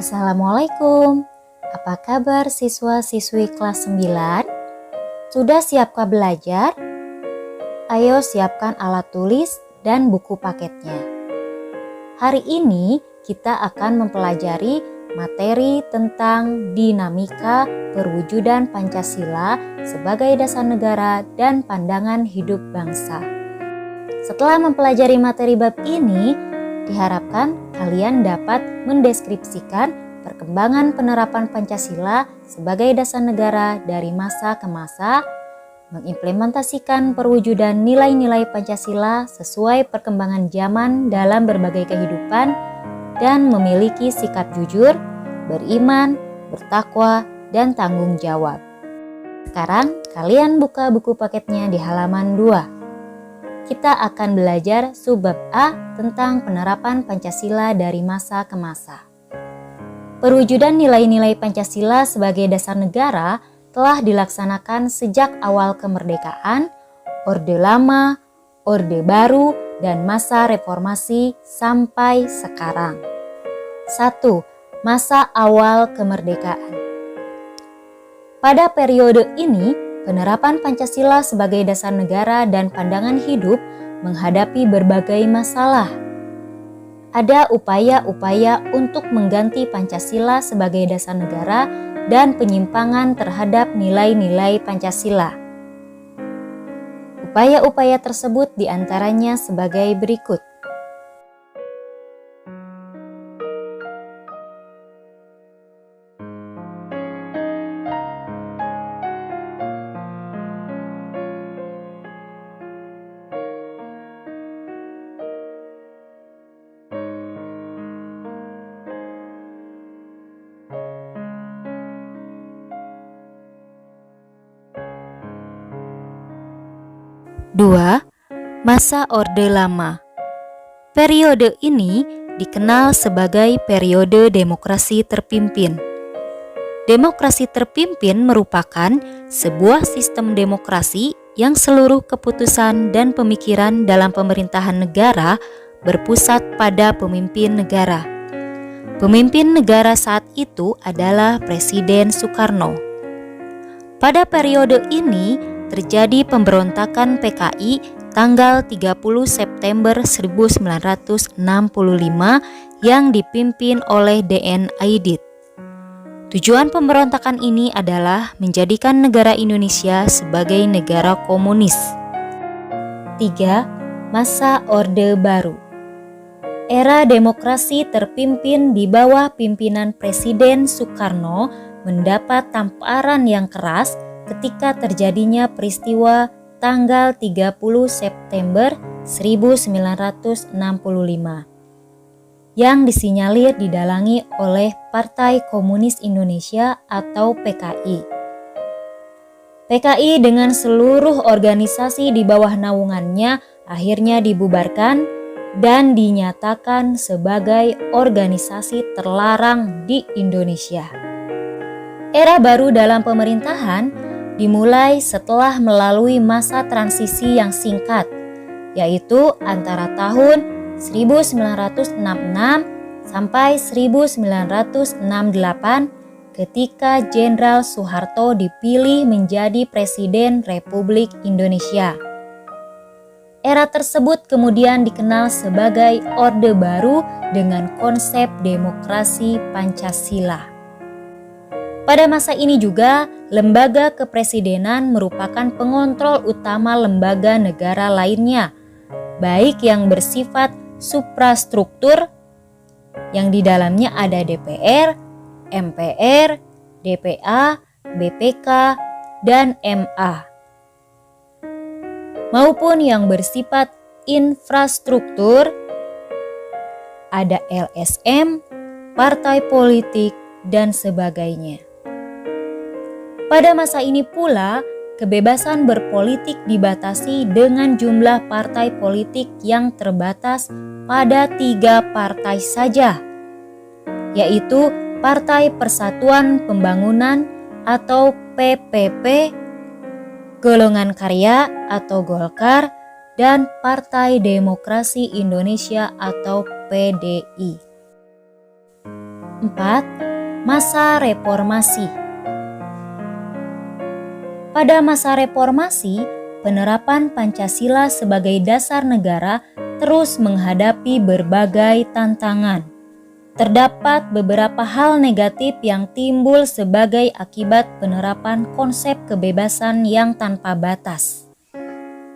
Assalamualaikum. Apa kabar siswa-siswi kelas 9? Sudah siapkah belajar? Ayo siapkan alat tulis dan buku paketnya. Hari ini kita akan mempelajari materi tentang dinamika perwujudan Pancasila sebagai dasar negara dan pandangan hidup bangsa. Setelah mempelajari materi bab ini, diharapkan kalian dapat mendeskripsikan perkembangan penerapan Pancasila sebagai dasar negara dari masa ke masa, mengimplementasikan perwujudan nilai-nilai Pancasila sesuai perkembangan zaman dalam berbagai kehidupan, dan memiliki sikap jujur, beriman, bertakwa, dan tanggung jawab. Sekarang kalian buka buku paketnya di halaman 2. Kita akan belajar subbab A tentang penerapan Pancasila dari masa ke masa. Perwujudan nilai-nilai Pancasila sebagai dasar negara telah dilaksanakan sejak awal kemerdekaan, Orde Lama, Orde Baru, dan masa reformasi sampai sekarang. 1. Masa awal kemerdekaan. Pada periode ini, penerapan Pancasila sebagai dasar negara dan pandangan hidup menghadapi berbagai masalah. Ada upaya-upaya untuk mengganti Pancasila sebagai dasar negara dan penyimpangan terhadap nilai-nilai Pancasila. Upaya-upaya tersebut diantaranya sebagai berikut. Dua, masa Orde Lama. Periode ini dikenal sebagai periode demokrasi terpimpin. Demokrasi terpimpin merupakan sebuah sistem demokrasi yang seluruh keputusan dan pemikiran dalam pemerintahan negara berpusat pada pemimpin negara. Pemimpin negara saat itu adalah Presiden Soekarno. Pada periode ini terjadi pemberontakan PKI tanggal 30 September 1965 yang dipimpin oleh DN Aidit. Tujuan pemberontakan ini adalah menjadikan negara Indonesia sebagai negara komunis. 3. Masa Orde Baru. Era demokrasi terpimpin di bawah pimpinan Presiden Soekarno mendapat tamparan yang keras ketika terjadinya peristiwa tanggal 30 September 1965 yang disinyalir didalangi oleh Partai Komunis Indonesia atau PKI. PKI dengan seluruh organisasi di bawah naungannya akhirnya dibubarkan dan dinyatakan sebagai organisasi terlarang di Indonesia. Era baru dalam pemerintahan dimulai setelah melalui masa transisi yang singkat, yaitu antara tahun 1966 sampai 1968 ketika Jenderal Soeharto dipilih menjadi Presiden Republik Indonesia. Era tersebut kemudian dikenal sebagai Orde Baru dengan konsep demokrasi Pancasila. Pada masa ini juga, lembaga kepresidenan merupakan pengontrol utama lembaga negara lainnya, baik yang bersifat suprastruktur, yang di dalamnya ada DPR, MPR, DPA, BPK, dan MA, maupun yang bersifat infrastruktur, ada LSM, partai politik, dan sebagainya. Pada masa ini pula, kebebasan berpolitik dibatasi dengan jumlah partai politik yang terbatas pada 3 partai saja, yaitu Partai Persatuan Pembangunan atau PPP, Golongan Karya atau Golkar, dan Partai Demokrasi Indonesia atau PDI. 4. Masa Reformasi. Pada masa reformasi, penerapan Pancasila sebagai dasar negara terus menghadapi berbagai tantangan. Terdapat beberapa hal negatif yang timbul sebagai akibat penerapan konsep kebebasan yang tanpa batas.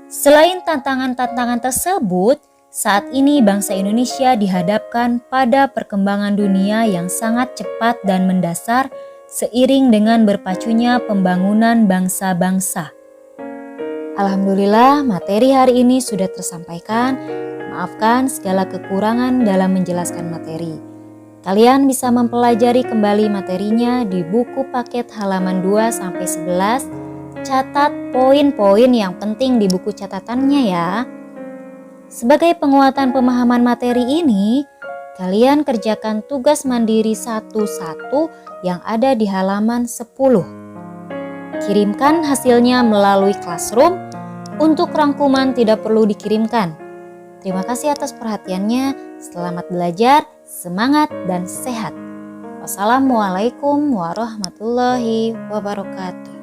Selain tantangan-tantangan tersebut, saat ini bangsa Indonesia dihadapkan pada perkembangan dunia yang sangat cepat dan mendasar seiring dengan berpacunya pembangunan bangsa-bangsa. Alhamdulillah, materi hari ini sudah tersampaikan. Maafkan segala kekurangan dalam menjelaskan materi. Kalian bisa mempelajari kembali materinya di buku paket halaman 2-11. Catat poin-poin yang penting di buku catatannya ya. Sebagai penguatan pemahaman materi ini, kalian kerjakan tugas mandiri satu-satu yang ada di halaman 10. Kirimkan hasilnya melalui Classroom. Untuk rangkuman tidak perlu dikirimkan. Terima kasih atas perhatiannya. Selamat belajar, semangat dan sehat. Wassalamualaikum warahmatullahi wabarakatuh.